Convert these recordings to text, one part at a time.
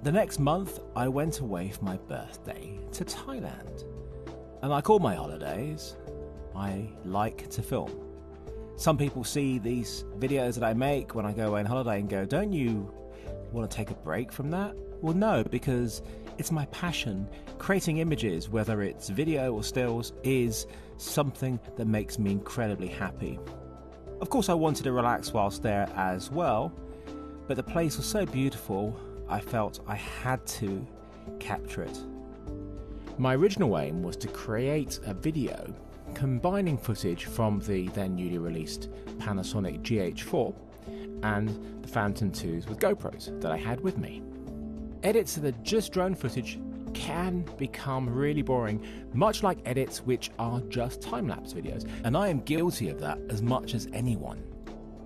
The next month, I went away for my birthday to Thailand. And like all my holidays, I like to film. Some people see these videos that I make when I go away on holiday and go, don't you want to take a break from that? Well, no, because it's my passion. Creating images, whether it's video or stills, is something that makes me incredibly happy. Of course, I wanted to relax whilst there as well, but the place was so beautiful, I felt I had to capture it. My original aim was to create a video combining footage from the then newly released Panasonic GH4 and the Phantom 2s with GoPros that I had with me. Edits that are just drone footage can become really boring, much like edits which are just time-lapse videos, and I am guilty of that as much as anyone.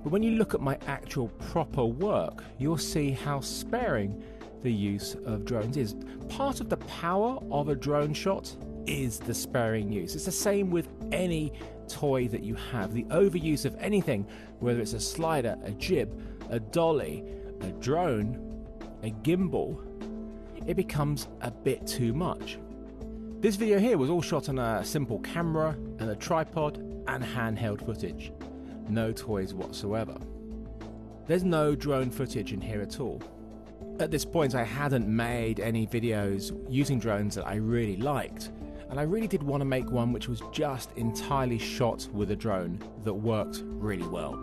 But when you look at my actual proper work, you'll see how sparing the use of drones is. Part of the power of a drone shot is the sparing use. It's the same with any toy that you have. The overuse of anything, whether it's a slider, a jib, a dolly, a drone, a gimbal, it becomes a bit too much. This video here was all shot on a simple camera and a tripod and handheld footage. No toys whatsoever. There's no drone footage in here at all. At this point, I hadn't made any videos using drones that I really liked, and I really did want to make one which was just entirely shot with a drone that worked really well.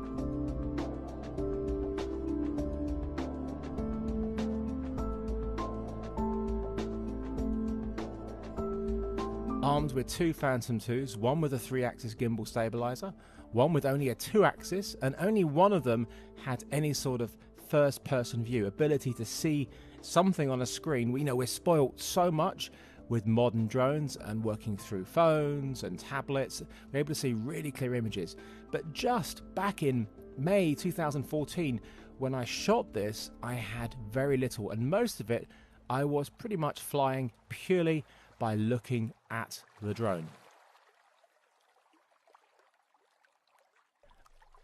Armed with two Phantom 2s, one with a 3-axis gimbal stabilizer, one with only a 2-axis, and only one of them had any sort of first-person view, ability to see something on a screen. We're spoilt so much with modern drones and working through phones and tablets. We're able to see really clear images. But just back in May 2014, when I shot this, I had very little, and most of it I was pretty much flying purely by looking at the drone.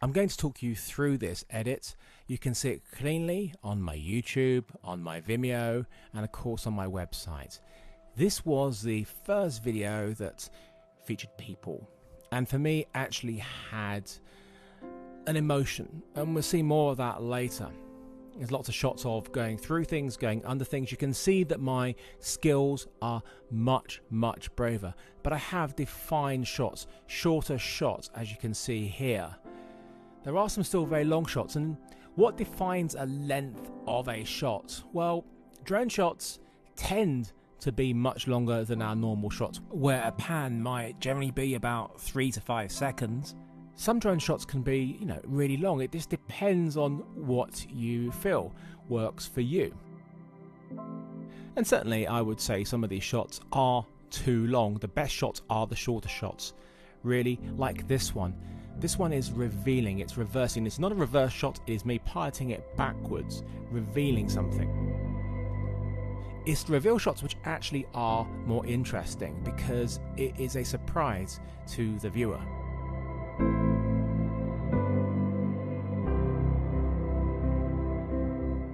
I'm going to talk you through this edit. You can see it cleanly on my YouTube, on my Vimeo, and of course on my website. This was the first video that featured people, and for me actually had an emotion, and we'll see more of that later. There's lots of shots of going through things, going under things. You can see that my skills are much, much braver, but I have defined shots, shorter shots, as you can see here. There are some still very long shots, and what defines a length of a shot? Well, drone shots tend to be much longer than our normal shots, where a pan might generally be about 3 to 5 seconds. Some drone shots can be, really long. It just depends on what you feel works for you. And certainly I would say some of these shots are too long. The best shots are the shorter shots. Really, like this one. This one is revealing, it's reversing. It's not a reverse shot, it is me piloting it backwards, revealing something. It's the reveal shots which actually are more interesting because it is a surprise to the viewer.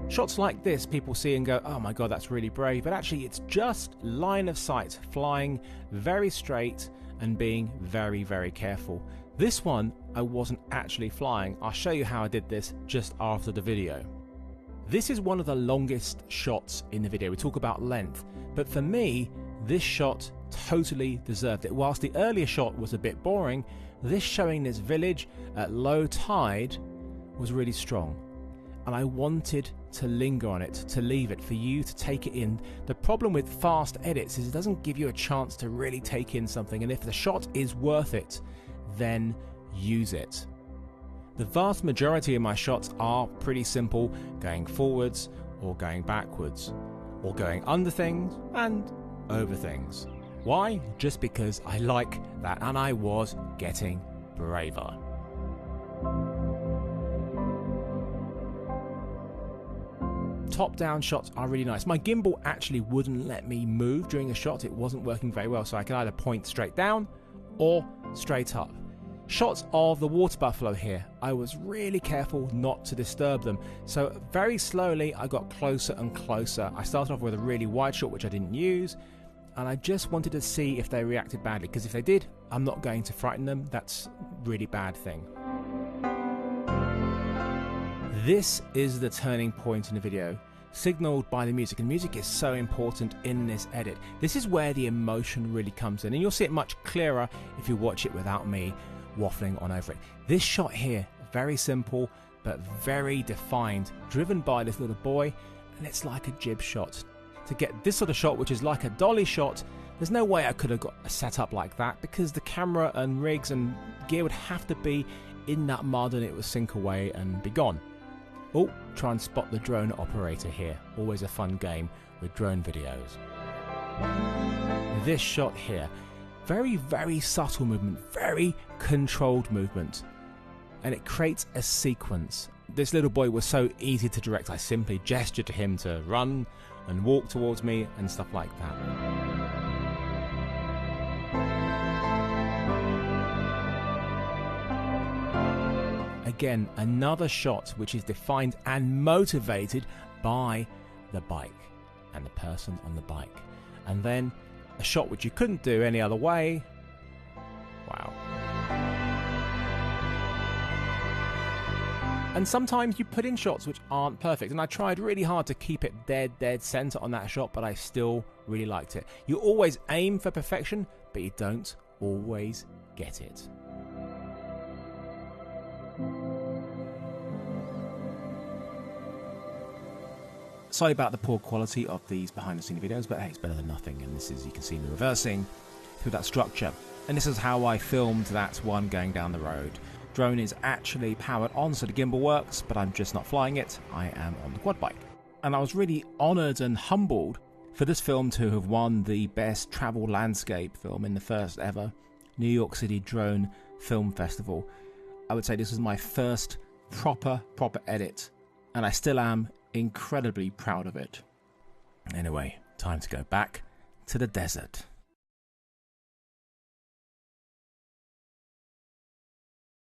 Shots like this people see and go, oh my god, that's really brave, but actually it's just line of sight, flying very straight and being very, very careful. This one I wasn't actually flying. I'll show you how I did this just after the video. This is one of the longest shots in the video. We talk about length, but for me this shot totally deserved it. Whilst the earlier shot was a bit boring, this showing this village at low tide was really strong, and I wanted to linger on it, to leave it, for you to take it in. The problem with fast edits is it doesn't give you a chance to really take in something, and if the shot is worth it, then use it. The vast majority of my shots are pretty simple, going forwards or going backwards, or going under things and over things. Why? Just because I like that, and I was getting braver. Top-down shots are really nice. My gimbal actually wouldn't let me move during a shot. It wasn't working very well, so I could either point straight down or straight up. Shots of the water buffalo here. I was really careful not to disturb them. So very slowly I got closer and closer. I started off with a really wide shot, which I didn't use. And I just wanted to see if they reacted badly. Because if they did, I'm not going to frighten them. That's a really bad thing. This is the turning point in the video, signaled by the music, and music is so important in this edit. This is where the emotion really comes in, and you'll see it much clearer if you watch it without me waffling on over it. This shot here, very simple but very defined, driven by this little boy, and it's like a jib shot. To get this sort of shot, which is like a dolly shot, there's no way I could have got a setup like that, because the camera and rigs and gear would have to be in that mud and it would sink away and be gone. Oh, try and spot the drone operator here. Always a fun game with drone videos. This shot here, very, very subtle movement, very controlled movement. And it creates a sequence. This little boy was so easy to direct. I simply gestured to him to run and walk towards me and stuff like that. Again, another shot which is defined and motivated by the bike and the person on the bike. And then a shot which you couldn't do any other way. Wow. And sometimes you put in shots which aren't perfect, and I tried really hard to keep it dead center on that shot, but I still really liked it. You always aim for perfection, but you don't always get it. Sorry about the poor quality of these behind the scenes videos, but hey, it's better than nothing. And this is, you can see me reversing through that structure. And this is how I filmed that one going down the road. Drone is actually powered on, so the gimbal works, but I'm just not flying it. I am on the quad bike. And I was really honoured and humbled for this film to have won the best travel landscape film in the first ever New York City Drone Film Festival. I would say this was my first proper edit, and I still am incredibly proud of it. Anyway, time to go back to the desert.